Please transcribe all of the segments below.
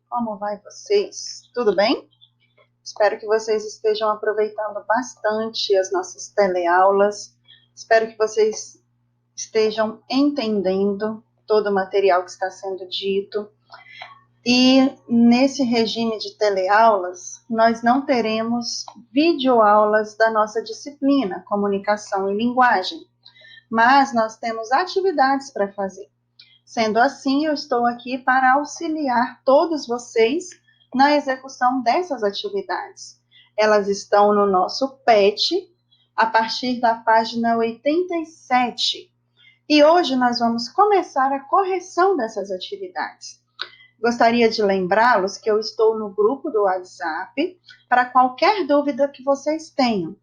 Como vai vocês? Tudo bem? Espero que vocês estejam aproveitando bastante as nossas teleaulas. Espero que vocês estejam entendendo todo o material que está sendo dito. E nesse regime de teleaulas, nós não teremos videoaulas da nossa disciplina, comunicação e linguagem, mas nós temos atividades para fazer. Sendo assim, eu estou aqui para auxiliar todos vocês na execução dessas atividades. Elas estão no nosso PET, a partir da página 87. E hoje nós vamos começar a correção dessas atividades. Gostaria de lembrá-los que eu estou no grupo do WhatsApp para qualquer dúvida que vocês tenham.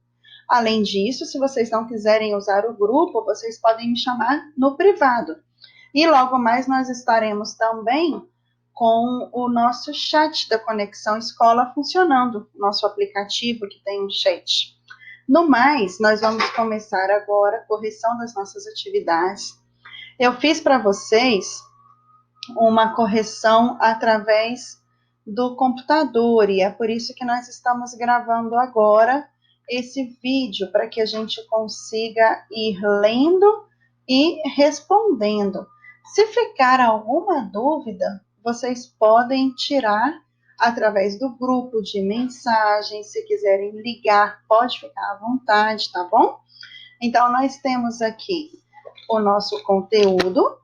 Além disso, se vocês não quiserem usar o grupo, vocês podem me chamar no privado. E logo mais nós estaremos também com o nosso chat da Conexão Escola funcionando, nosso aplicativo que tem um chat. No mais, nós vamos começar agora a correção das nossas atividades. Eu fiz para vocês uma correção através do computador, e é por isso que nós estamos gravando agora esse vídeo, para que a gente consiga ir lendo e respondendo. Se ficar alguma dúvida, vocês podem tirar através do grupo de mensagens. Se quiserem ligar, pode ficar à vontade, tá bom? Então, nós temos aqui o nosso conteúdo,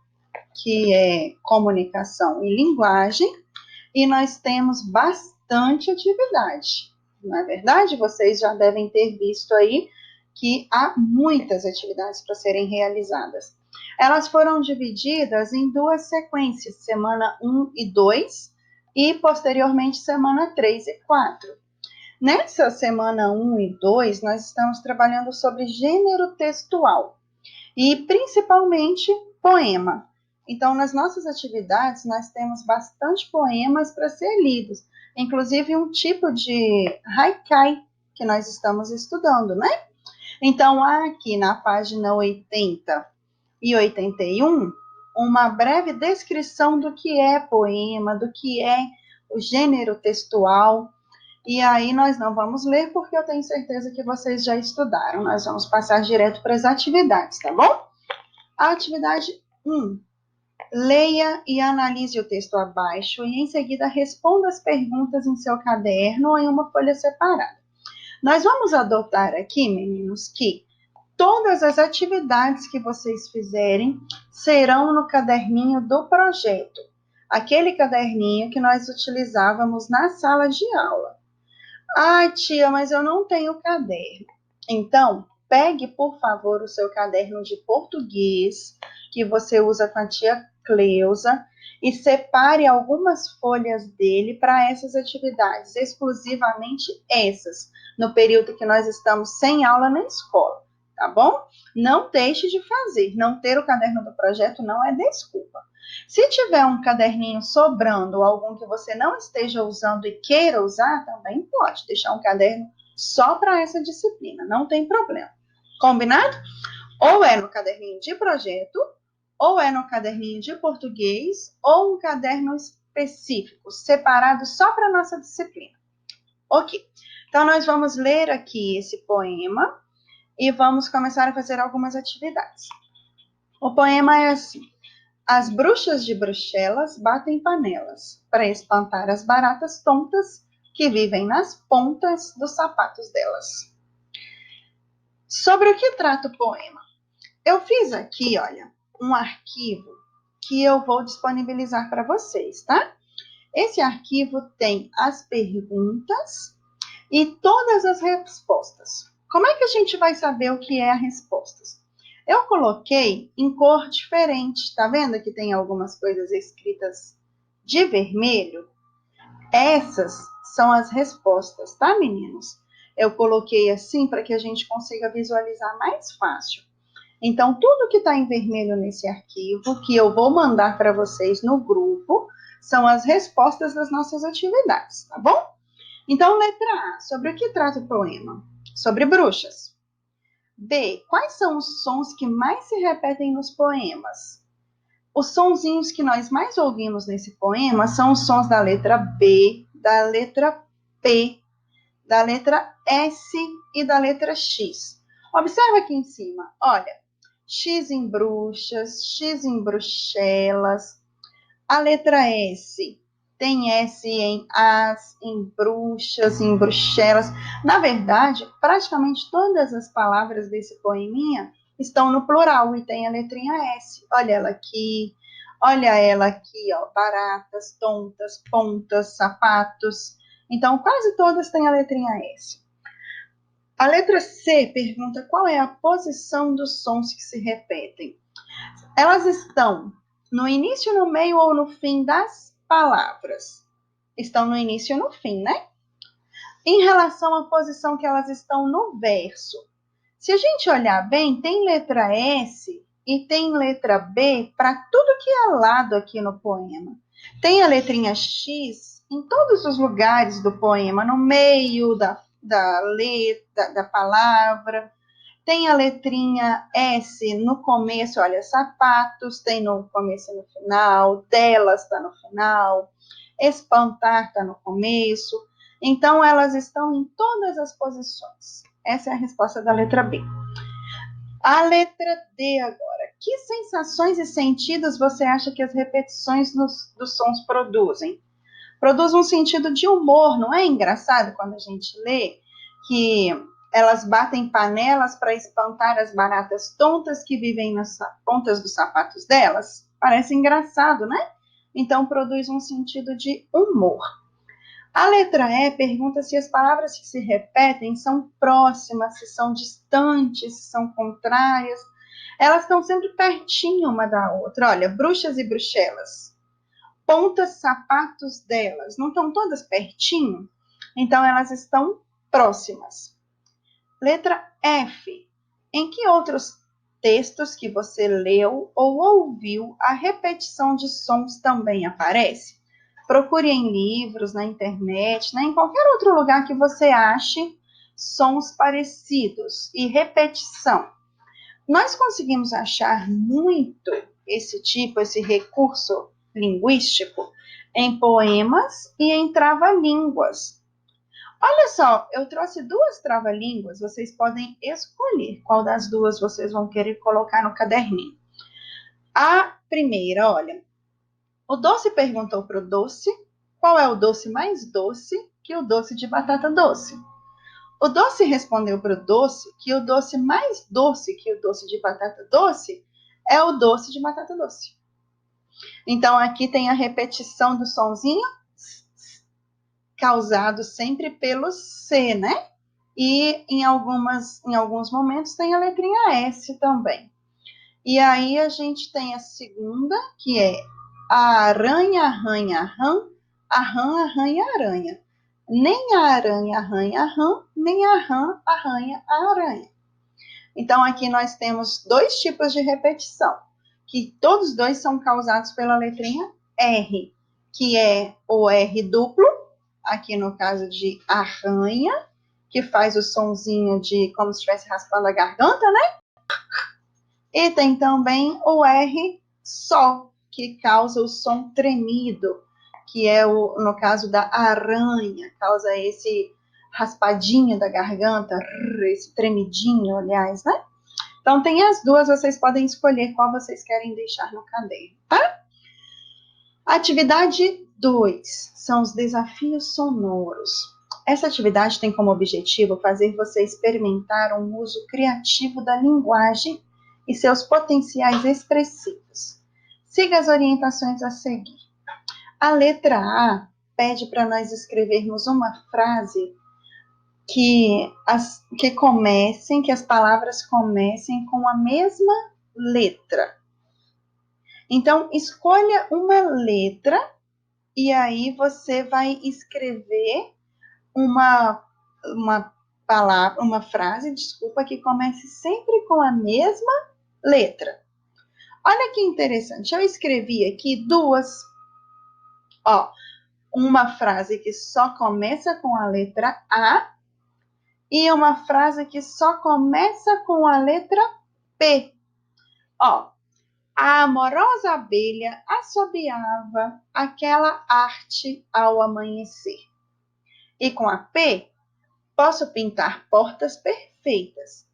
que é comunicação e linguagem, e nós temos bastante atividade. Não é verdade? Vocês já devem ter visto aí que há muitas atividades para serem realizadas. Elas foram divididas em duas sequências, semana 1 e 2, e posteriormente semana 3 e 4. Nessa semana 1 e 2, nós estamos trabalhando sobre gênero textual, e principalmente poema. Então, nas nossas atividades, nós temos bastante poemas para ser lidos, inclusive um tipo de haikai que nós estamos estudando, né? Então, há aqui na página 80 e 81, uma breve descrição do que é poema, do que é o gênero textual. E aí nós não vamos ler, porque eu tenho certeza que vocês já estudaram. Nós vamos passar direto para as atividades, tá bom? A atividade 1. Leia e analise o texto abaixo e, em seguida, responda as perguntas em seu caderno ou em uma folha separada. Nós vamos adotar aqui, meninos, que todas as atividades que vocês fizerem serão no caderninho do projeto, aquele caderninho que nós utilizávamos na sala de aula. Ai, tia, mas eu não tenho caderno. Então, pegue, por favor, o seu caderno de português, que você usa com a tia Cleusa, e separe algumas folhas dele para essas atividades, exclusivamente essas, no período que nós estamos sem aula na escola, tá bom? Não deixe de fazer. Não ter o caderno do projeto não é desculpa. Se tiver um caderninho sobrando, ou algum que você não esteja usando e queira usar, também pode deixar um caderno só para essa disciplina, não tem problema. Combinado? Ou é no caderninho de projeto, ou é no caderninho de português, ou um caderno específico, separado só para a nossa disciplina. Ok. Então, nós vamos ler aqui esse poema e vamos começar a fazer algumas atividades. O poema é assim: as bruxas de Bruxelas batem panelas para espantar as baratas tontas que vivem nas pontas dos sapatos delas. Sobre o que trata o poema? Eu fiz aqui, olha, um arquivo que eu vou disponibilizar para vocês, tá? Esse arquivo tem as perguntas e todas as respostas. Como é que a gente vai saber o que é as respostas? Eu coloquei em cor diferente, tá vendo que tem algumas coisas escritas de vermelho? Essas são as respostas, tá, meninos? Eu coloquei assim para que a gente consiga visualizar mais fácil. Então, tudo que está em vermelho nesse arquivo, que eu vou mandar para vocês no grupo, são as respostas das nossas atividades, tá bom? Então, letra A, sobre o que trata o poema? Sobre bruxas. B, quais são os sons que mais se repetem nos poemas? Os sonzinhos que nós mais ouvimos nesse poema são os sons da letra B, da letra P, da letra S e da letra X. Observa aqui em cima, olha, X em bruxas, X em bruxelas. A letra S tem S em as, em bruxas, em bruxelas. Na verdade, praticamente todas as palavras desse poeminha estão no plural e tem a letrinha S. Olha ela aqui, ó, baratas, tontas, pontas, sapatos. Então, quase todas têm a letrinha S. A letra C pergunta qual é a posição dos sons que se repetem. Elas estão no início, no meio ou no fim das palavras? Estão no início e no fim, né? Em relação à posição que elas estão no verso, se a gente olhar bem, tem letra S e tem letra B para tudo que é lado aqui no poema. Tem a letrinha X em todos os lugares do poema, no meio da letra, da palavra. Tem a letrinha S no começo, olha, sapatos, tem no começo e no final, delas está no final, espantar está no começo. Então, elas estão em todas as posições. Essa é a resposta da letra B. A letra D agora. Que sensações e sentidos você acha que as repetições dos sons produzem? Produz um sentido de humor, não é engraçado quando a gente lê que elas batem panelas para espantar as baratas tontas que vivem nas pontas dos sapatos delas? Parece engraçado, né? Então, produz um sentido de humor. A letra E pergunta se as palavras que se repetem são próximas, se são distantes, se são contrárias. Elas estão sempre pertinho uma da outra. Olha, bruxas e bruxelas. Pontas, sapatos delas. Não estão todas pertinho? Então, elas estão próximas. Letra F. Em que outros textos que você leu ou ouviu a repetição de sons também aparece? Procure em livros, na internet, em qualquer outro lugar que você ache sons parecidos e repetição. Nós conseguimos achar muito esse recurso linguístico em poemas e em trava-línguas. Olha só, eu trouxe 2 trava-línguas, vocês podem escolher qual das 2 vocês vão querer colocar no caderninho. A primeira, olha, o doce perguntou para o doce qual é o doce mais doce que o doce de batata doce. O doce respondeu para o doce que o doce mais doce que o doce de batata doce é o doce de batata doce. Então, aqui tem a repetição do sonzinho causado sempre pelo C, né? E em alguns momentos tem a letrinha S também. E aí a gente tem a segunda, que é a aranha arranha rã, a rã arranha aranha. Nem a aranha arranha a rã, nem a rã arranha a aranha. Então aqui nós temos 2 tipos de repetição, que todos 2 são causados pela letrinha R, que é o R duplo, aqui no caso de arranha, que faz o sonzinho de como se estivesse raspando a garganta, né? E tem também o R só, que causa o som tremido, que é no caso da aranha, causa esse raspadinho da garganta, esse tremidinho, aliás, né? Então tem as 2, vocês podem escolher qual vocês querem deixar no caderno, tá? Atividade 2 são os desafios sonoros. Essa atividade tem como objetivo fazer você experimentar um uso criativo da linguagem e seus potenciais expressivos. Siga as orientações a seguir. A letra A pede para nós escrevermos uma frase que as palavras comecem com a mesma letra. Então, escolha uma letra e aí você vai escrever uma palavra, uma frase, que comece sempre com a mesma letra. Olha que interessante, eu escrevi aqui 2. Ó, uma frase que só começa com a letra A e uma frase que só começa com a letra P. Ó, A amorosa abelha assobiava aquela arte ao amanhecer. E com a P, posso pintar portas perfeitas.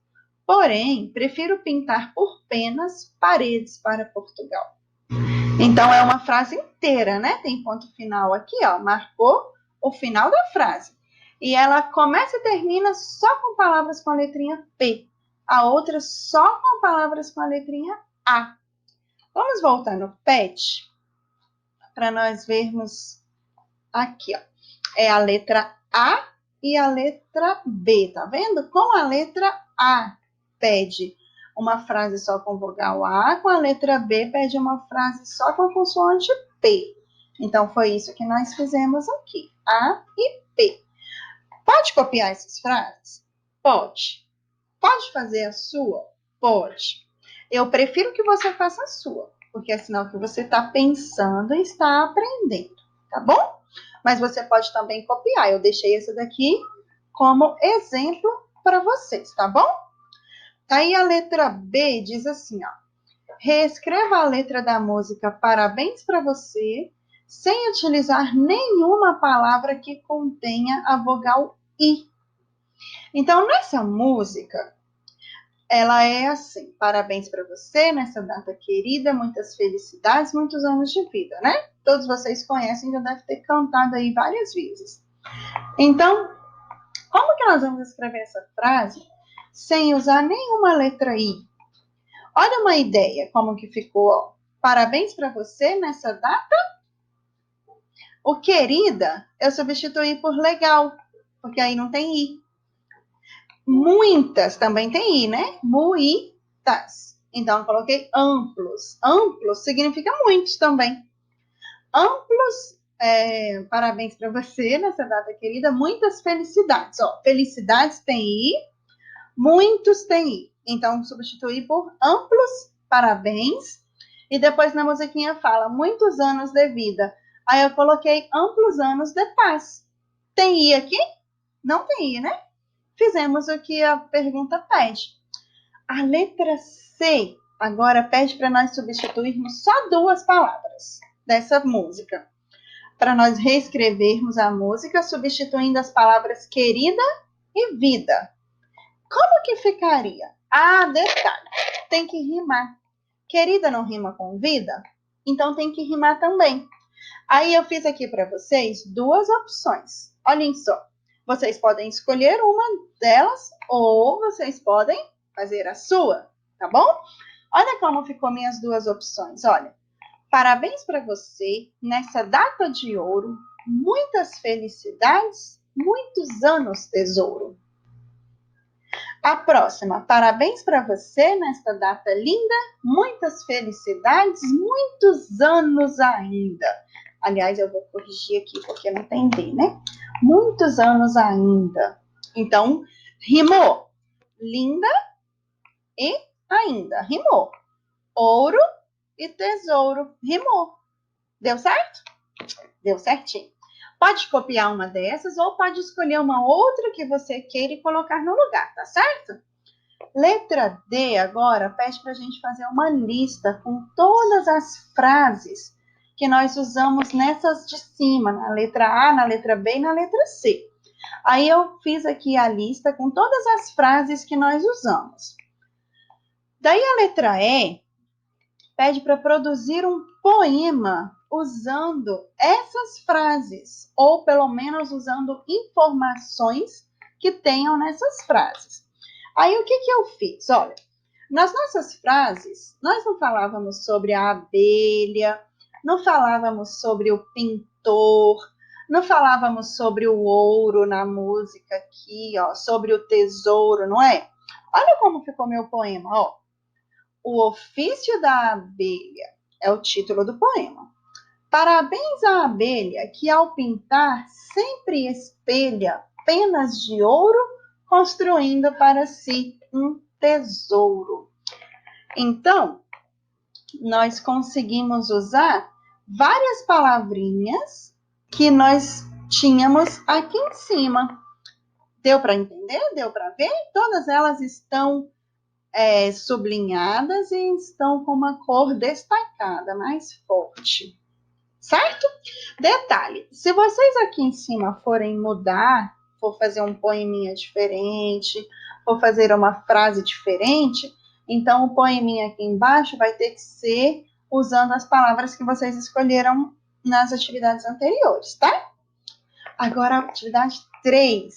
Porém, prefiro pintar por penas paredes para Portugal. Então, é uma frase inteira, né? Tem ponto final aqui, ó. Marcou o final da frase. E ela começa e termina só com palavras com a letrinha P. A outra só com palavras com a letrinha A. Vamos voltar no PET para nós vermos aqui, ó. É a letra A e a letra B, tá vendo? Com a letra A, pede uma frase só com vogal A, com a letra B, pede uma frase só com a consoante P. Então, foi isso que nós fizemos aqui, A e P. Pode copiar essas frases? Pode. Pode fazer a sua? Pode. Eu prefiro que você faça a sua, porque é sinal que você está pensando e está aprendendo, tá bom? Mas você pode também copiar. Eu deixei esse daqui como exemplo para vocês, tá bom? Aí a letra B diz assim, ó. Reescreva a letra da música Parabéns para você, sem utilizar nenhuma palavra que contenha a vogal I. Então, nessa música, ela é assim, parabéns para você nessa data querida, muitas felicidades, muitos anos de vida, né? Todos vocês conhecem, já deve ter cantado aí várias vezes. Então, como que nós vamos escrever essa frase sem usar nenhuma letra I? Olha uma ideia como que ficou, ó. Parabéns para você nessa data. O querida eu substituí por legal, porque aí não tem I. Muitas também tem I, né? Muitas. Então, eu coloquei amplos. Amplos significa muitos também. Amplos, parabéns para você nessa data querida. Muitas felicidades. Ó, felicidades tem I, muitos tem I. Então, substituí por amplos parabéns. E depois na musiquinha fala muitos anos de vida. Aí eu coloquei amplos anos de paz. Tem I aqui? Não tem I, né? Fizemos o que a pergunta pede. A letra C agora pede para nós substituirmos só duas palavras dessa música. Para nós reescrevermos a música substituindo as palavras querida e vida. Como que ficaria? Ah, detalhe, tem que rimar. Querida não rima com vida? Então tem que rimar também. Aí eu fiz aqui para vocês duas opções. Olhem só. Vocês podem escolher uma delas ou vocês podem fazer a sua, tá bom? Olha como ficou minhas duas opções. Olha, parabéns para você nessa data de ouro, muitas felicidades, muitos anos, tesouro. A próxima, parabéns para você nesta data linda, muitas felicidades, muitos anos ainda. Aliás, eu vou corrigir aqui porque não entendi, né? Muitos anos ainda. Então, rimou. Linda e ainda. Rimou. Ouro e tesouro. Rimou. Deu certo? Deu certinho. Pode copiar uma dessas ou pode escolher uma outra que você queira e colocar no lugar, tá certo? Letra D agora pede para a gente fazer uma lista com todas as frases que nós usamos nessas de cima, na letra A, na letra B e na letra C. Aí eu fiz aqui a lista com todas as frases que nós usamos. Daí a letra E pede para produzir um poema usando essas frases, ou pelo menos usando informações que tenham nessas frases. Aí o que eu fiz? Olha, nas nossas frases, nós não falávamos sobre a abelha, não falávamos sobre o pintor, não falávamos sobre o ouro na música aqui, ó, sobre o tesouro, não é? Olha como ficou meu poema, ó. O ofício da abelha é o título do poema. Parabéns à abelha que ao pintar sempre espelha penas de ouro, construindo para si um tesouro. Então, nós conseguimos usar várias palavrinhas que nós tínhamos aqui em cima. Deu para entender? Deu para ver? Todas elas estão sublinhadas e estão com uma cor destacada, mais forte. Certo? Detalhe, se vocês aqui em cima forem mudar, for fazer um poeminha diferente, for fazer uma frase diferente, então o poeminha aqui embaixo vai ter que ser usando as palavras que vocês escolheram nas atividades anteriores, tá? Agora a atividade 3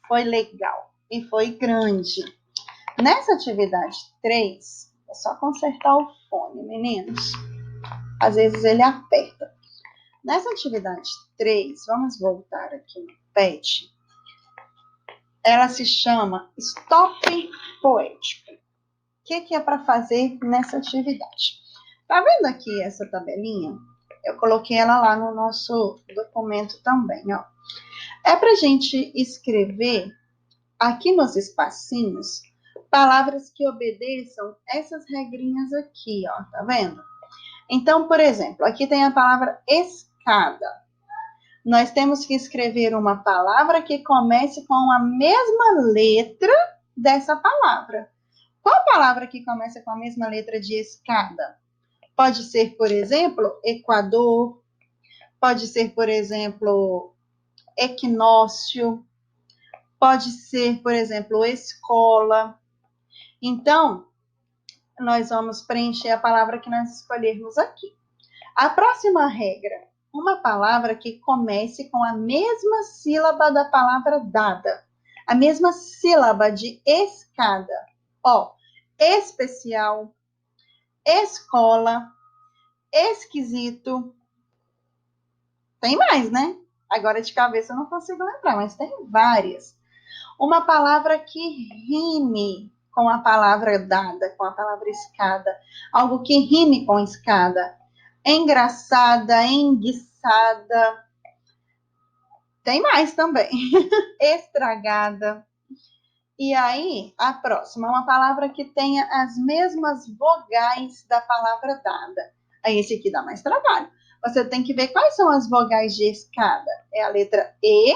foi legal e foi grande. Nessa atividade 3, é só consertar o fone, meninos. Às vezes ele aperta. Nessa atividade 3, vamos voltar aqui no PET. Ela se chama Stop Poético. O que é para fazer nessa atividade? Tá vendo aqui essa tabelinha? Eu coloquei ela lá no nosso documento também, ó. É para a gente escrever aqui nos espacinhos palavras que obedeçam essas regrinhas aqui, ó. Tá vendo? Então, por exemplo, aqui tem a palavra escada. Nós temos que escrever uma palavra que comece com a mesma letra dessa palavra. Qual palavra que começa com a mesma letra de escada? Pode ser, por exemplo, Equador. Pode ser, por exemplo, equinócio. Pode ser, por exemplo, escola. Então, nós vamos preencher a palavra que nós escolhermos aqui. A próxima regra, uma palavra que comece com a mesma sílaba da palavra dada. A mesma sílaba de escada. Ó, especial, escola, esquisito. Tem mais, né? Agora de cabeça eu não consigo lembrar, mas tem várias. Uma palavra que rime com a palavra dada, com a palavra escada. Algo que rime com escada. Engraçada, enguiçada. Tem mais também. Estragada. E aí, a próxima, uma palavra que tenha as mesmas vogais da palavra dada. Aí esse aqui dá mais trabalho. Você tem que ver quais são as vogais de escada. É a letra E,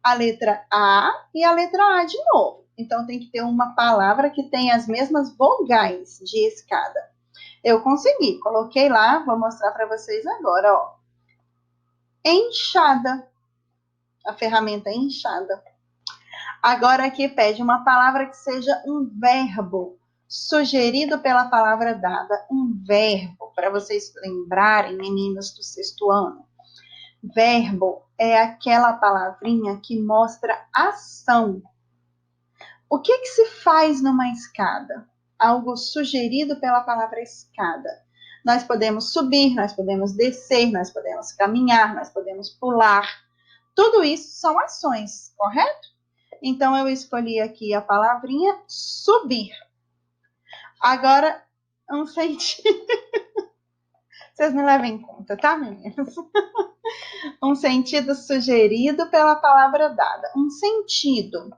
a letra A e a letra A de novo. Então tem que ter uma palavra que tenha as mesmas vogais de escada. Eu consegui, coloquei lá, vou mostrar para vocês agora, ó. Enxada. A ferramenta é enxada. Agora aqui pede uma palavra que seja um verbo sugerido pela palavra dada. Um verbo, para vocês lembrarem, meninas do sexto ano. Verbo é aquela palavrinha que mostra ação. O que se faz numa escada? Algo sugerido pela palavra escada. Nós podemos subir, nós podemos descer, nós podemos caminhar, nós podemos pular. Tudo isso são ações, correto? Então, eu escolhi aqui a palavrinha subir. Agora, um sentido. Vocês me levem em conta, tá, meninas? Um sentido sugerido pela palavra dada. Um sentido.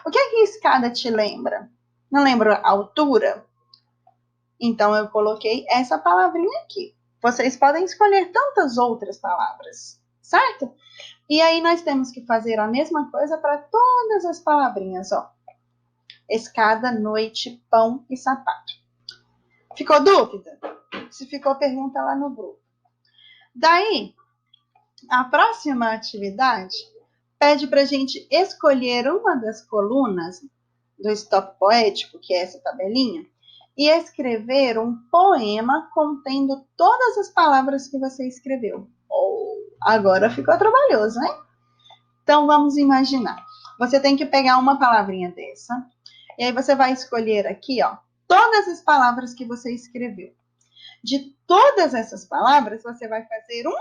O que é que escada te lembra? Não lembra a altura? Então, eu coloquei essa palavrinha aqui. Vocês podem escolher tantas outras palavras, certo? E aí, nós temos que fazer a mesma coisa para todas as palavrinhas, ó. Escada, noite, pão e sapato. Ficou dúvida? Se ficou, pergunta lá no grupo. Daí, a próxima atividade pede para a gente escolher uma das colunas do Stop Poético, que é essa tabelinha, e escrever um poema contendo todas as palavras que você escreveu. Agora ficou trabalhoso, né? Então, vamos imaginar. Você tem que pegar uma palavrinha dessa, e aí você vai escolher aqui, ó, todas as palavras que você escreveu. De todas essas palavras, você vai fazer um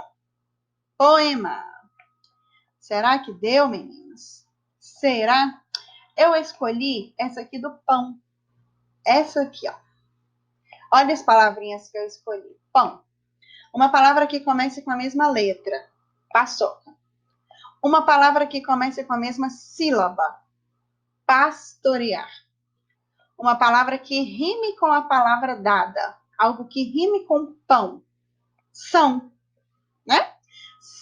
poema. Será que deu, meninas? Será? Eu escolhi essa aqui do pão. Essa aqui, ó. Olha as palavrinhas que eu escolhi. Pão. Uma palavra que comece com a mesma letra. Paçoca. Uma palavra que comece com a mesma sílaba. Pastorear. Uma palavra que rime com a palavra dada. Algo que rime com pão. São, né?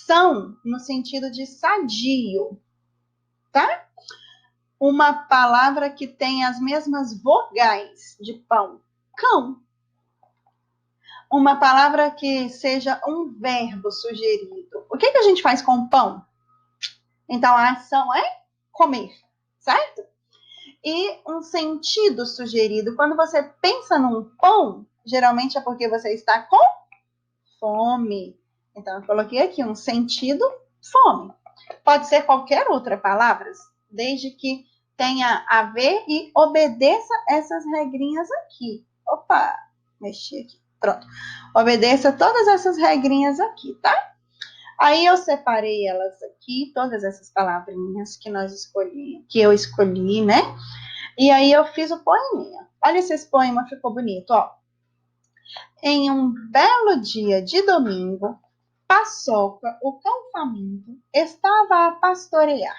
São no sentido de sadio, tá? uma palavra que tem as mesmas vogais de pão. Cão. Uma palavra que seja um verbo sugerido. O que a gente faz com pão? Então, a ação é comer, certo? E um sentido sugerido. Quando você pensa num pão, geralmente é porque você está com fome. Então, eu coloquei aqui um sentido, fome. Pode ser qualquer outra palavra, desde que tenha a ver e obedeça essas regrinhas aqui. Opa, mexi aqui. Pronto. Obedeça todas essas regrinhas aqui, tá? Aí eu separei elas aqui, todas essas palavrinhas que eu escolhi, né? E aí eu fiz o poeminha. Olha se esse poema ficou bonito, ó. Em um belo dia de domingo, Paçoca, o cão faminto, estava a pastorear,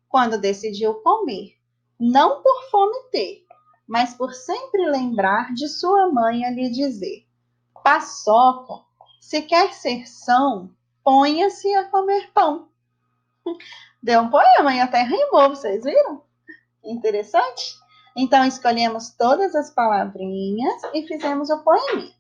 quando decidiu comer, não por fome ter, mas por sempre lembrar de sua mãe a lhe dizer: Paçoca, se quer ser são, ponha-se a comer pão. Deu um poema e até rimou, vocês viram? Interessante? Então, escolhemos todas as palavrinhas e fizemos o poeminha.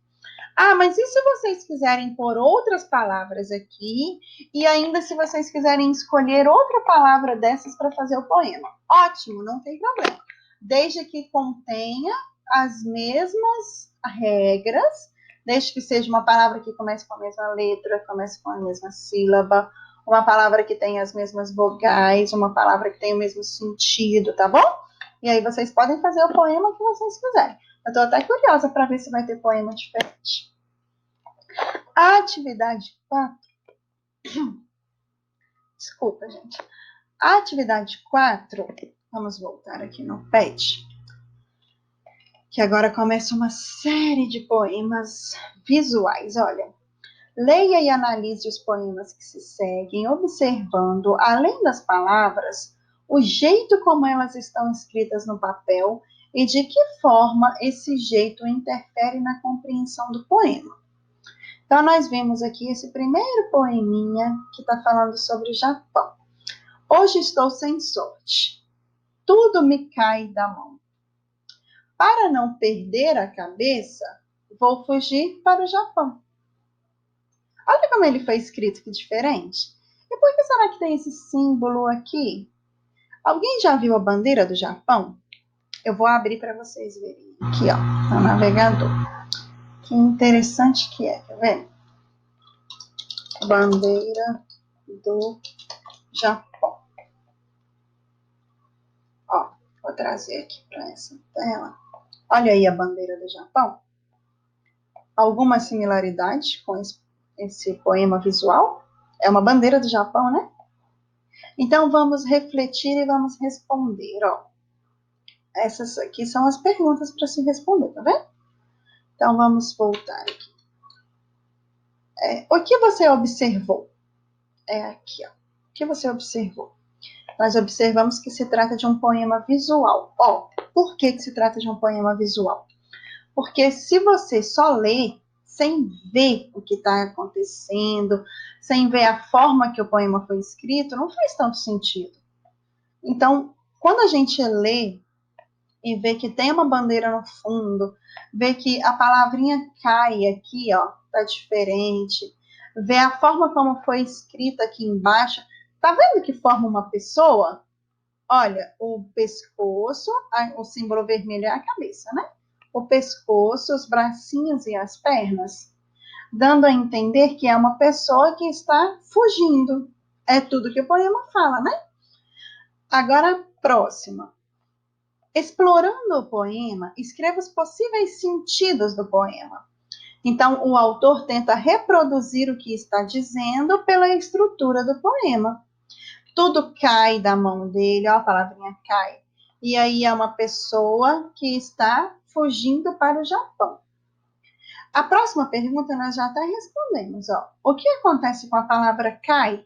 Ah, mas e se vocês quiserem pôr outras palavras aqui e ainda se vocês quiserem escolher outra palavra dessas para fazer o poema? Ótimo, não tem problema. Desde que contenha as mesmas regras, desde que seja uma palavra que comece com a mesma letra, comece com a mesma sílaba, uma palavra que tenha as mesmas vogais, uma palavra que tenha o mesmo sentido, tá bom? E aí vocês podem fazer o poema que vocês quiserem. Eu estou até curiosa para ver se vai ter poema diferente. A atividade 4. Desculpa, gente. A atividade 4. Vamos voltar aqui no PET. Que agora começa uma série de poemas visuais. Olha. Leia e analise os poemas que se seguem, observando, além das palavras, o jeito como elas estão escritas no papel e de que forma esse jeito interfere na compreensão do poema. Então, nós vimos aqui esse primeiro poeminha que está falando sobre o Japão. Hoje estou sem sorte. Tudo me cai da mão. Para não perder a cabeça, vou fugir para o Japão. Olha como ele foi escrito, que diferente. E por que será que tem esse símbolo aqui? Alguém já viu a bandeira do Japão? Eu vou abrir para vocês verem aqui, ó, no navegador. Que interessante que é, tá vendo? Bandeira do Japão. Ó, vou trazer aqui para essa tela. Olha aí a bandeira do Japão. Alguma similaridade com esse poema visual? É uma bandeira do Japão, né? Então, vamos refletir e vamos responder, ó. Essas aqui são as perguntas para se responder, tá vendo? Então, vamos voltar aqui. O que você observou? É aqui, ó. O que você observou? Nós observamos que se trata de um poema visual. Ó, por que se trata de um poema visual? Porque se você só lê, sem ver o que está acontecendo, sem ver a forma que o poema foi escrito, não faz tanto sentido. Então, quando a gente lê e vê que tem uma bandeira no fundo, vê que a palavrinha cai aqui, ó, tá diferente, vê a forma como foi escrita aqui embaixo, tá vendo que forma uma pessoa? Olha, o pescoço, o símbolo vermelho é a cabeça, né? O pescoço, os bracinhos e as pernas, dando a entender que é uma pessoa que está fugindo. É tudo que o poema fala, né? Agora, próxima. Explorando o poema, escreva os possíveis sentidos do poema. Então, o autor tenta reproduzir o que está dizendo pela estrutura do poema. Tudo cai da mão dele, ó, a palavrinha cai. E aí é uma pessoa que está fugindo para o Japão. A próxima pergunta nós já até respondemos, ó. O que acontece com a palavra cai?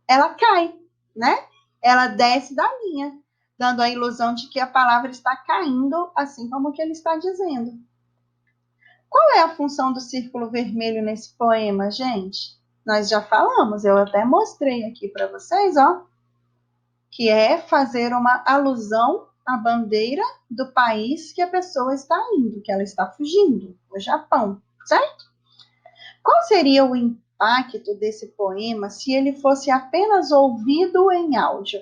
Ela cai, né? Ela desce da linha, dando a ilusão de que a palavra está caindo, assim como o que ele está dizendo. Qual é a função do círculo vermelho nesse poema, gente? Nós já falamos, eu até mostrei aqui para vocês, ó. que é fazer uma alusão à bandeira do país que a pessoa está indo, que ela está fugindo, o Japão, certo? Qual seria o impacto desse poema se ele fosse apenas ouvido em áudio?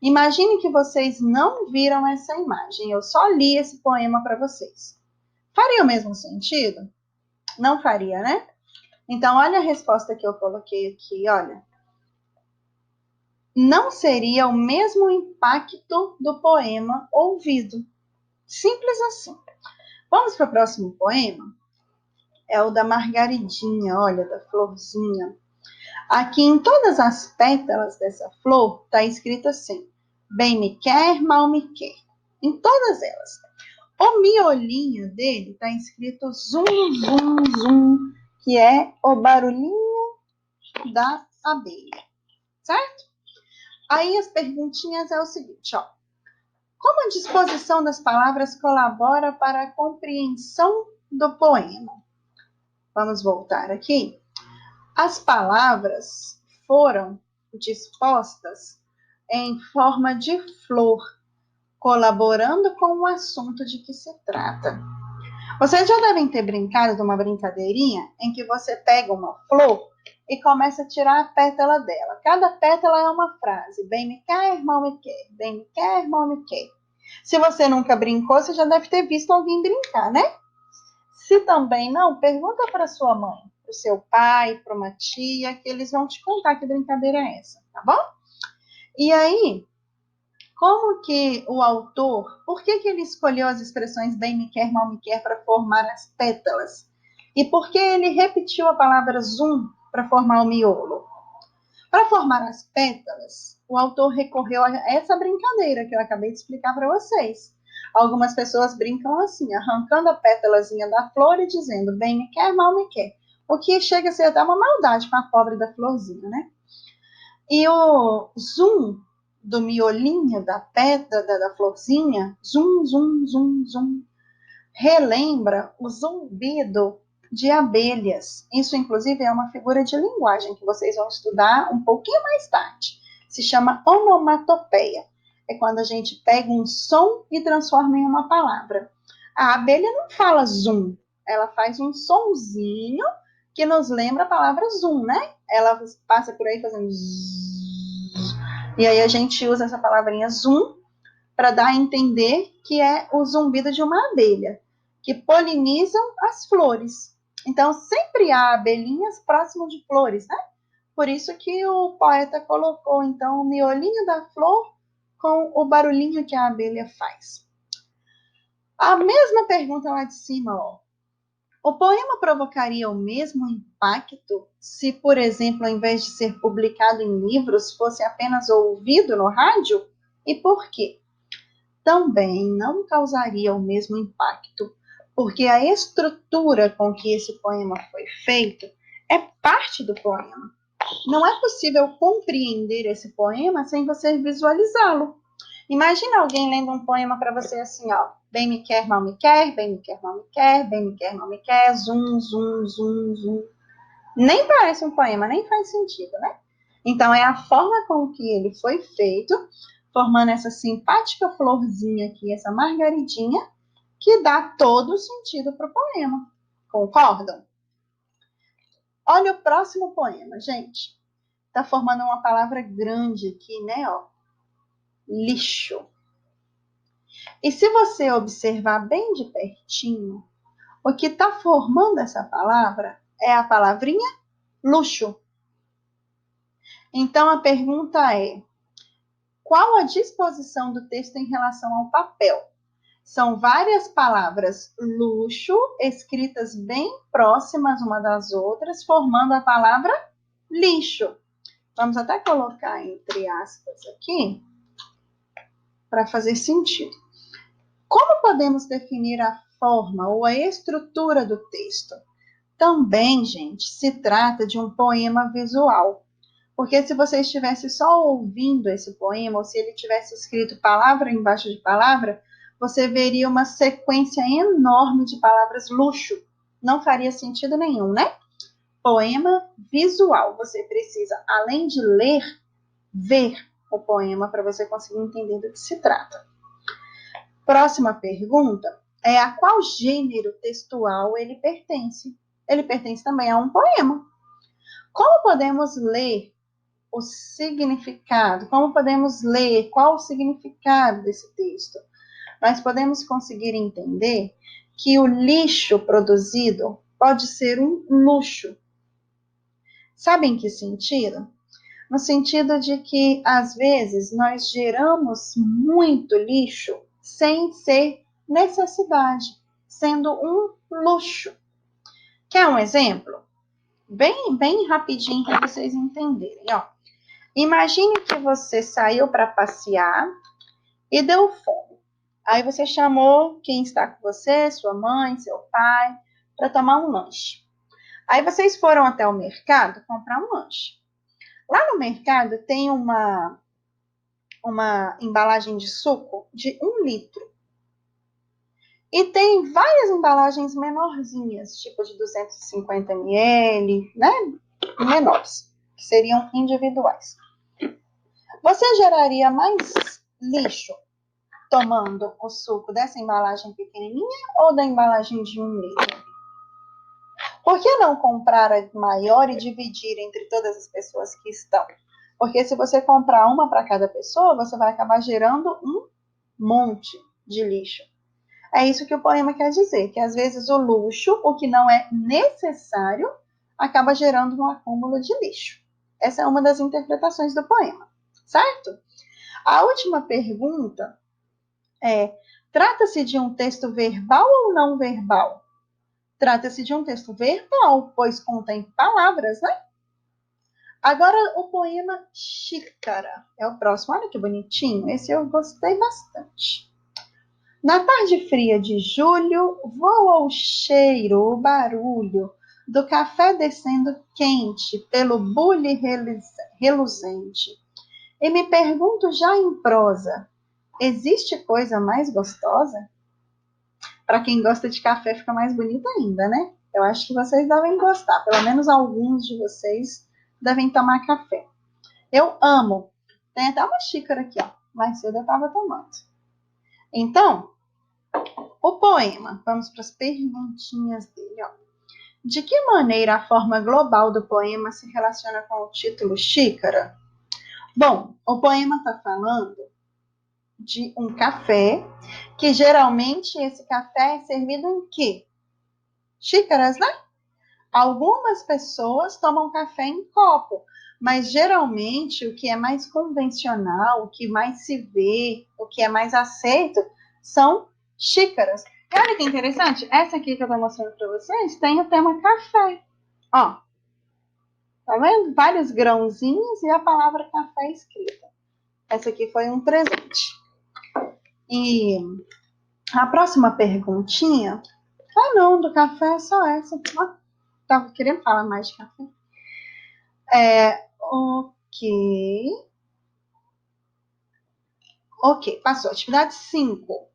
Imagine que vocês não viram essa imagem, eu só li esse poema para vocês. Faria o mesmo sentido? Não faria, né? Então, olha a resposta que eu coloquei aqui, olha. Não seria o mesmo impacto do poema ouvido. Simples assim. Vamos para o próximo poema? É o da Margaridinha, olha, da florzinha. Aqui em todas as pétalas dessa flor está escrito assim: bem me quer, mal me quer. Em todas elas. O miolinho dele está escrito zum, zum, zum, que é o barulhinho da abelha, certo? Aí as perguntinhas é o seguinte, ó. Como a disposição das palavras colabora para a compreensão do poema? Vamos voltar aqui. As palavras foram dispostas em forma de flor, colaborando com o assunto de que se trata. Vocês já devem ter brincado de uma brincadeirinha em que você pega uma flor e começa a tirar a pétala dela. Cada pétala é uma frase. Bem me quer, mal me quer. Bem me quer, mal me quer. Se você nunca brincou, você já deve ter visto alguém brincar, né? Se também não, pergunta para sua mãe, para o seu pai, para uma tia, que eles vão te contar que brincadeira é essa, tá bom? E aí, como que o autor, por que ele escolheu as expressões bem me quer, mal me quer para formar as pétalas? E por que ele repetiu a palavra zum para formar o miolo? Para formar as pétalas, o autor recorreu a essa brincadeira que eu acabei de explicar para vocês. Algumas pessoas brincam assim, arrancando a pétalazinha da flor e dizendo bem me quer, mal me quer. O que chega a ser até uma maldade com a pobre da florzinha, né? E o zum do miolinho da pétala da florzinha, zum, zum, zum, zum, relembra o zumbido de abelhas. Isso, inclusive, é uma figura de linguagem que vocês vão estudar um pouquinho mais tarde. Se chama onomatopeia. É quando a gente pega um som e transforma em uma palavra. A abelha não fala zum, ela faz um sonzinho que nos lembra a palavra zum, né? Ela passa por aí fazendo zzz, e aí a gente usa essa palavrinha zum para dar a entender que é o zumbido de uma abelha, que polinizam as flores. Então, sempre há abelhinhas próximo de flores, né? Por isso que o poeta colocou, então, o miolinho da flor com o barulhinho que a abelha faz. A mesma pergunta lá de cima, ó. O poema provocaria o mesmo impacto se, por exemplo, ao invés de ser publicado em livros, fosse apenas ouvido no rádio? E por quê? Também não causaria o mesmo impacto, porque a estrutura com que esse poema foi feito é parte do poema. Não é possível compreender esse poema sem você visualizá-lo. Imagina alguém lendo um poema para você assim, ó. Bem me quer, mal me quer, bem me quer, mal me quer, bem me quer, mal me quer, zum, zum, zum, zum. Nem parece um poema, nem faz sentido, né? Então, é a forma com que ele foi feito, formando essa simpática florzinha aqui, essa margaridinha, que dá todo o sentido para o poema. Concordam? Olha o próximo poema, gente. Está formando uma palavra grande aqui, né? Ó. Lixo. E se você observar bem de pertinho, o que está formando essa palavra é a palavrinha luxo. Então, a pergunta é: qual a disposição do texto em relação ao papel? São várias palavras luxo, escritas bem próximas uma das outras, formando a palavra lixo. Vamos até colocar entre aspas aqui, para fazer sentido. Como podemos definir a forma ou a estrutura do texto? Também, gente, se trata de um poema visual. Porque se você estivesse só ouvindo esse poema, ou se ele tivesse escrito palavra embaixo de palavra, você veria uma sequência enorme de palavras luxo. Não faria sentido nenhum, né? Poema visual. Você precisa, além de ler, ver o poema para você conseguir entender do que se trata. Próxima pergunta é a qual gênero textual ele pertence. Ele pertence também a um poema. Como podemos ler o significado? Como podemos ler qual o significado desse texto? Nós podemos conseguir entender que o lixo produzido pode ser um luxo. Sabe em que sentido? No sentido de que, às vezes, nós geramos muito lixo sem ser necessidade, sendo um luxo. Quer um exemplo? Bem rapidinho para vocês entenderem. Ó, imagine que você saiu para passear e deu fome. Aí você chamou quem está com você, sua mãe, seu pai, para tomar um lanche. Aí vocês foram até o mercado comprar um lanche. Lá no mercado tem uma embalagem de suco de 1 litro. E tem várias embalagens menorzinhas, tipo de 250 ml, né? Menores, que seriam individuais. Você geraria mais lixo tomando o suco dessa embalagem pequenininha ou da embalagem de 1 litro? Por que não comprar a maior e dividir entre todas as pessoas que estão? Porque se você comprar uma para cada pessoa, você vai acabar gerando um monte de lixo. É isso que o poema quer dizer, que às vezes o luxo, o que não é necessário, acaba gerando um acúmulo de lixo. Essa é uma das interpretações do poema, certo? A última pergunta é: trata-se de um texto verbal ou não verbal? Trata-se de um texto verbal, pois contém palavras, né? Agora o poema Xícara é o próximo. Olha que bonitinho, esse eu gostei bastante. Na tarde fria de julho, voa o cheiro, o barulho do café descendo quente pelo bule reluzente. E me pergunto já em prosa, existe coisa mais gostosa? Para quem gosta de café fica mais bonito ainda, né? Eu acho que vocês devem gostar, pelo menos alguns de vocês devem tomar café. Eu amo. Tem até uma xícara aqui, ó. Mais cedo eu estava tomando. Então, o poema, vamos para as perguntinhas dele, ó. De que maneira a forma global do poema se relaciona com o título Xícara? Bom, o poema está falando de um café, que geralmente esse café é servido em quê? Xícaras, né? Algumas pessoas tomam café em copo, mas geralmente o que é mais convencional, o que mais se vê, o que é mais aceito são xícaras. E olha que interessante, essa aqui que eu estou mostrando para vocês tem o tema café. Ó, tá vendo? Vários grãozinhos e a palavra café escrita. Essa aqui foi um presente. E a próxima perguntinha, não, do café é só essa. Tava querendo falar mais de café. Ok, passou. Atividade 5.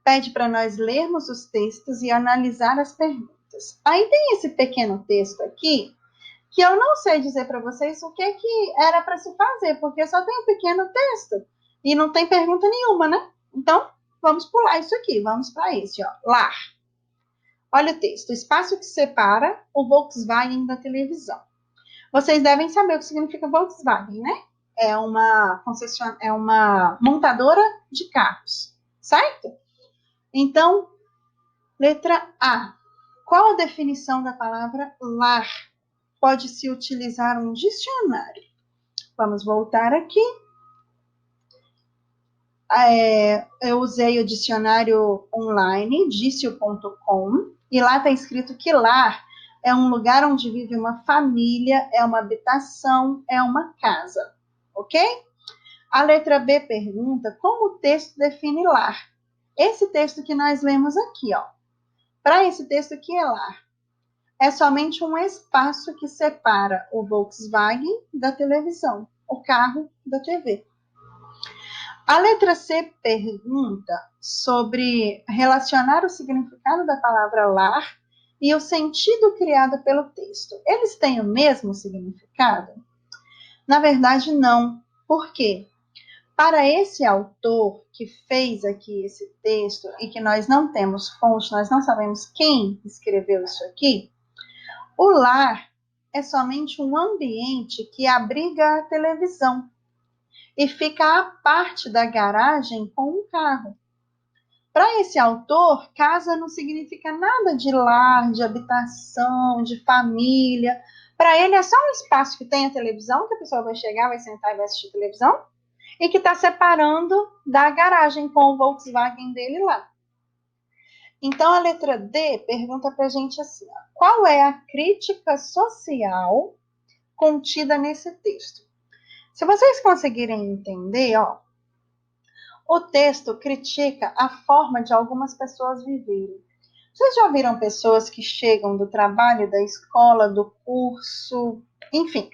Pede para nós lermos os textos e analisar as perguntas. Aí tem esse pequeno texto aqui, que eu não sei dizer para vocês o que era para se fazer, porque só tem um pequeno texto e não tem pergunta nenhuma, né? Então, vamos pular isso aqui, vamos para esse, ó. Lar. Olha o texto. Espaço que separa o Volkswagen da televisão. Vocês devem saber o que significa Volkswagen, né? É uma montadora de carros, certo? Então, letra A. Qual a definição da palavra lar? Pode-se utilizar um dicionário. Vamos voltar aqui. Eu usei o dicionário online, dicio.com, e lá está escrito que lar é um lugar onde vive uma família, é uma habitação, é uma casa, ok? A letra B pergunta como o texto define lar. Esse texto que nós lemos aqui, ó. Para esse texto aqui é lar. É somente um espaço que separa o Volkswagen da televisão, o carro da TV. A letra C pergunta sobre relacionar o significado da palavra lar e o sentido criado pelo texto. Eles têm o mesmo significado? Na verdade, não. Por quê? Para esse autor que fez aqui esse texto e que nós não temos fonte, nós não sabemos quem escreveu isso aqui, o lar é somente um ambiente que abriga a televisão e fica à parte da garagem com um carro. Para esse autor, casa não significa nada de lar, de habitação, de família. Para ele é só um espaço que tem a televisão, que a pessoa vai chegar, vai sentar e vai assistir televisão, e que está separando da garagem com o Volkswagen dele lá. Então, a letra D pergunta para a gente assim, ó, qual é a crítica social contida nesse texto? Se vocês conseguirem entender, ó, o texto critica a forma de algumas pessoas viverem. Vocês já viram pessoas que chegam do trabalho, da escola, do curso, enfim,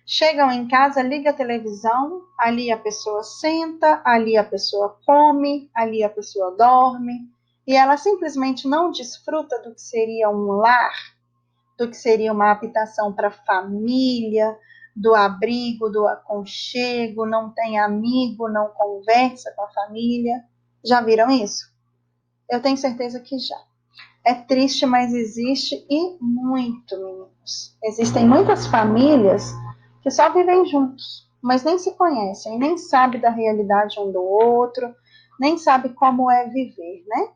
chegam em casa, liga a televisão, ali a pessoa senta, ali a pessoa come, ali a pessoa dorme, e ela simplesmente não desfruta do que seria um lar, do que seria uma habitação para a família, do abrigo, do aconchego, não tem amigo, não conversa com a família. Já viram isso? Eu tenho certeza que já. É triste, mas existe e muito, meninos. Existem muitas famílias que só vivem juntos, mas nem se conhecem, nem sabem da realidade um do outro, nem sabem como é viver, né?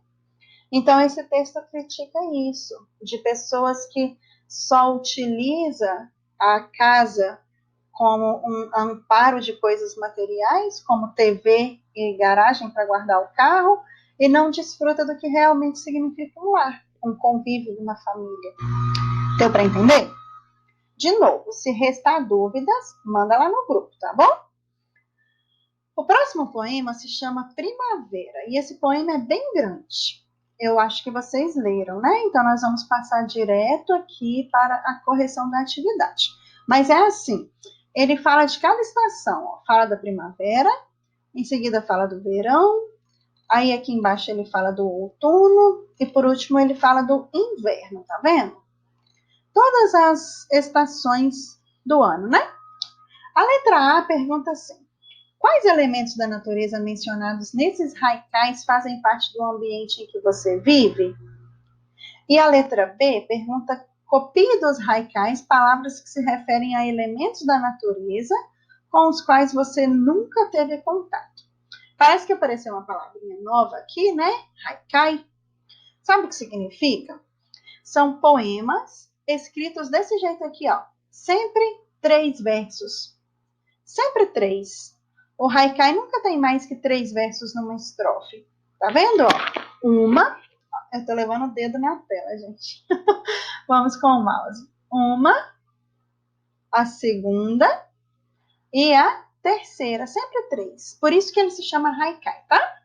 Então, esse texto critica isso, de pessoas que só utilizam a casa como um amparo de coisas materiais, como TV e garagem para guardar o carro, e não desfruta do que realmente significa um lar, um convívio de uma família. Deu para entender? De novo, se restar dúvidas, manda lá no grupo, tá bom? O próximo poema se chama Primavera, e esse poema é bem grande. Eu acho que vocês leram, né? Então, nós vamos passar direto aqui para a correção da atividade. Mas é assim, ele fala de cada estação, ó. Fala da primavera, em seguida fala do verão, aí aqui embaixo ele fala do outono, e por último ele fala do inverno, tá vendo? Todas as estações do ano, né? A letra A pergunta assim, quais elementos da natureza mencionados nesses haikais fazem parte do ambiente em que você vive? E a letra B pergunta, copie dos haikais palavras que se referem a elementos da natureza com os quais você nunca teve contato. Parece que apareceu uma palavrinha nova aqui, né? Haikai. Sabe o que significa? São poemas escritos desse jeito aqui, ó. Sempre 3 versos. Sempre 3. O haikai nunca tem mais que 3 versos numa estrofe. Tá vendo? Ó? Uma. Eu tô levando o dedo na tela, gente. Vamos com o mouse. Uma, a segunda e a terceira. Sempre 3. Por isso que ele se chama haikai, tá?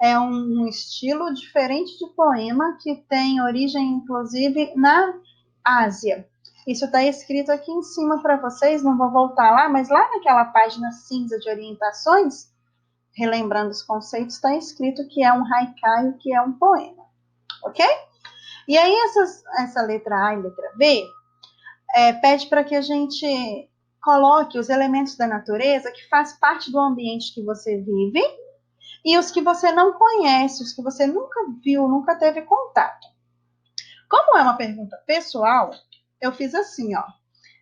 É um estilo diferente de poema que tem origem, inclusive, na Ásia. Isso está escrito aqui em cima para vocês, não vou voltar lá, mas lá naquela página cinza de orientações, relembrando os conceitos, está escrito que é um haikai, que é um poema, ok? E aí essa letra A e letra B pede para que a gente coloque os elementos da natureza que faz parte do ambiente que você vive e os que você não conhece, os que você nunca viu, nunca teve contato. Como é uma pergunta pessoal, eu fiz assim, ó.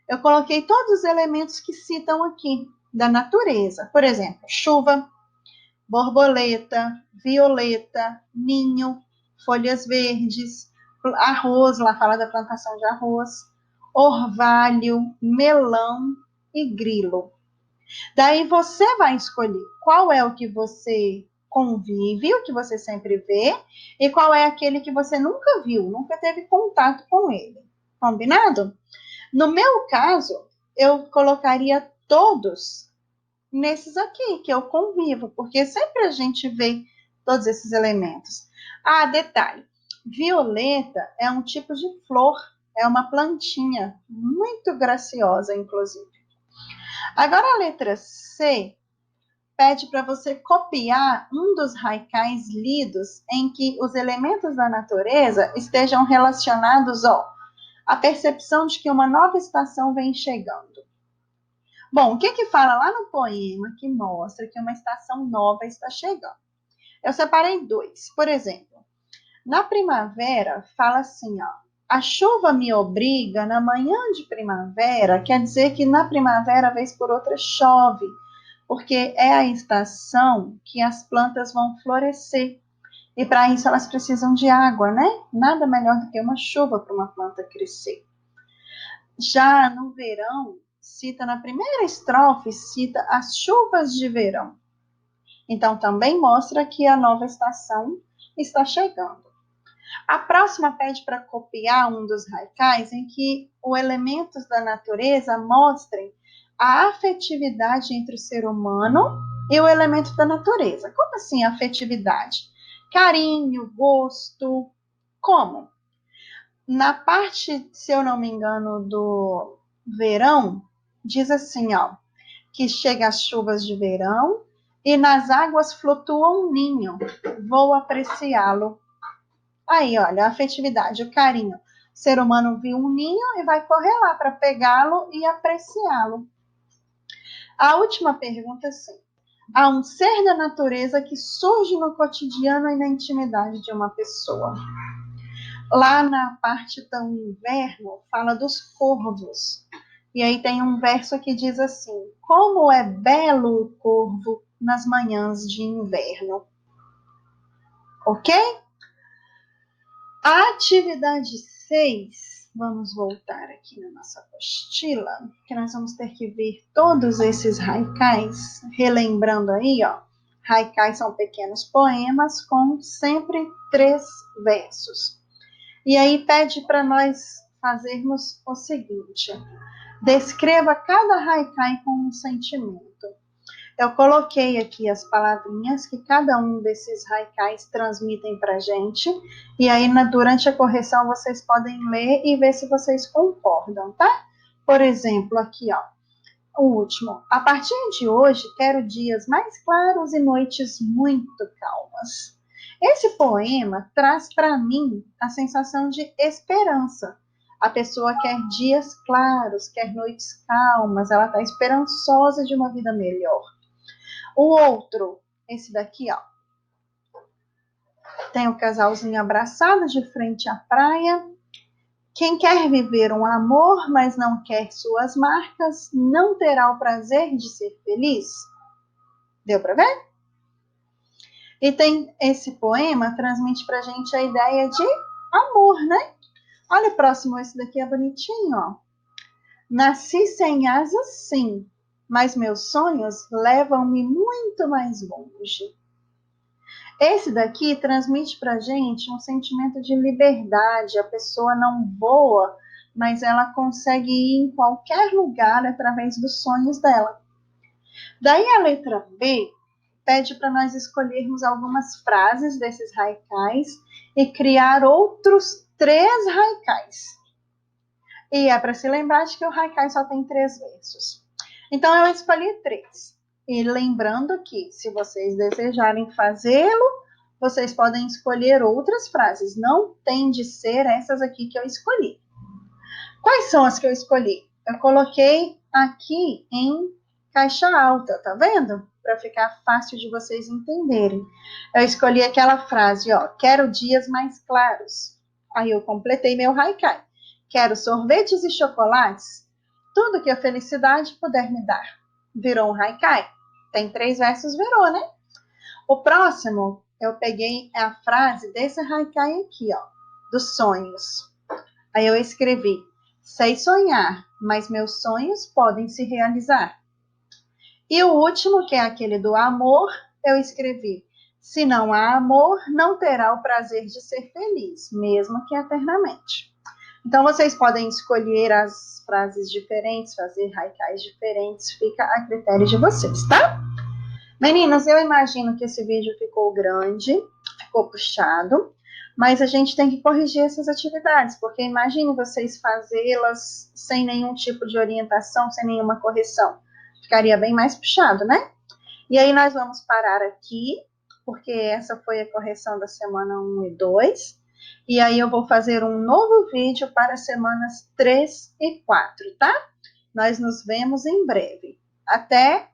Eu coloquei todos os elementos que citam aqui da natureza. Por exemplo, chuva, borboleta, violeta, ninho, folhas verdes, arroz, lá fala da plantação de arroz, orvalho, melão e grilo. Daí você vai escolher qual é o que você convive, o que você sempre vê, e qual é aquele que você nunca viu, nunca teve contato com ele. Combinado? No meu caso, eu colocaria todos nesses aqui, que eu convivo, porque sempre a gente vê todos esses elementos. Ah, detalhe, violeta é um tipo de flor, é uma plantinha muito graciosa, inclusive. Agora a letra C pede para você copiar um dos haikais lidos em que os elementos da natureza estejam relacionados à percepção de que uma nova estação vem chegando. Bom, o que que fala lá no poema que mostra que uma estação nova está chegando? Eu separei dois. Por exemplo, na primavera, fala assim, ó. A chuva me obriga na manhã de primavera, quer dizer que na primavera, vez por outra, chove, porque é a estação que as plantas vão florescer. E para isso elas precisam de água, né? Nada melhor do que uma chuva para uma planta crescer. Já no verão, cita na primeira estrofe, cita as chuvas de verão. Então também mostra que a nova estação está chegando. A próxima pede para copiar um dos haikais em que os elementos da natureza mostrem a afetividade entre o ser humano e o elemento da natureza. Como assim afetividade? Carinho, gosto, como? Na parte, se eu não me engano, do verão, diz assim, ó, que chega as chuvas de verão e nas águas flutua um ninho, vou apreciá-lo. Aí, olha, a afetividade, o carinho. O ser humano viu um ninho e vai correr lá para pegá-lo e apreciá-lo. A última pergunta é sim. Há um ser da natureza que surge no cotidiano e na intimidade de uma pessoa. Lá na parte do inverno, fala dos corvos. E aí tem um verso que diz assim: como é belo o corvo nas manhãs de inverno. Ok? A atividade 6, vamos voltar aqui na nossa apostila, que nós vamos ter que ver todos esses haikais, relembrando aí, ó. Haikais são pequenos poemas com sempre 3 versos. E aí pede para nós fazermos o seguinte: descreva cada haikai com um sentimento. Eu coloquei aqui as palavrinhas que cada um desses haikais transmitem para a gente, e aí durante a correção vocês podem ler e ver se vocês concordam, tá? Por exemplo, aqui, ó, o último. A partir de hoje, quero dias mais claros e noites muito calmas. Esse poema traz para mim a sensação de esperança. A pessoa quer dias claros, quer noites calmas, ela está esperançosa de uma vida melhor. O outro, esse daqui, ó. Tem o casalzinho abraçado de frente à praia. Quem quer viver um amor, mas não quer suas marcas, não terá o prazer de ser feliz. Deu para ver? E tem esse poema, transmite pra gente a ideia de amor, né? Olha o próximo, esse daqui é bonitinho, ó. Nasci sem asas, sim, mas meus sonhos levam-me muito mais longe. Esse daqui transmite pra gente um sentimento de liberdade. A pessoa não voa, mas ela consegue ir em qualquer lugar através dos sonhos dela. Daí a letra B pede para nós escolhermos algumas frases desses haikais e criar outros 3 haikais. E é para se lembrar de que o haikai só tem 3 versos. Então eu escolhi 3. E lembrando que, se vocês desejarem fazê-lo, vocês podem escolher outras frases. Não tem de ser essas aqui que eu escolhi. Quais são as que eu escolhi? Eu coloquei aqui em caixa alta, tá vendo? Para ficar fácil de vocês entenderem. Eu escolhi aquela frase, ó, quero dias mais claros. Aí eu completei meu haikai. Quero sorvetes e chocolates, tudo que a felicidade puder me dar. Virou um haikai. Tem 3 versos, virou, né? O próximo, eu peguei a frase desse haikai aqui, ó, dos sonhos. Aí eu escrevi, sei sonhar, mas meus sonhos podem se realizar. E o último, que é aquele do amor, eu escrevi, se não há amor, não terá o prazer de ser feliz, mesmo que eternamente. Então, vocês podem escolher as frases diferentes, fazer haikais diferentes, fica a critério de vocês, tá? Meninas, eu imagino que esse vídeo ficou grande, ficou puxado, mas a gente tem que corrigir essas atividades, porque imagine vocês fazê-las sem nenhum tipo de orientação, sem nenhuma correção. Ficaria bem mais puxado, né? E aí nós vamos parar aqui, porque essa foi a correção da semana 1 e 2. E aí eu vou fazer um novo vídeo para as semanas 3 e 4, tá? Nós nos vemos em breve. Até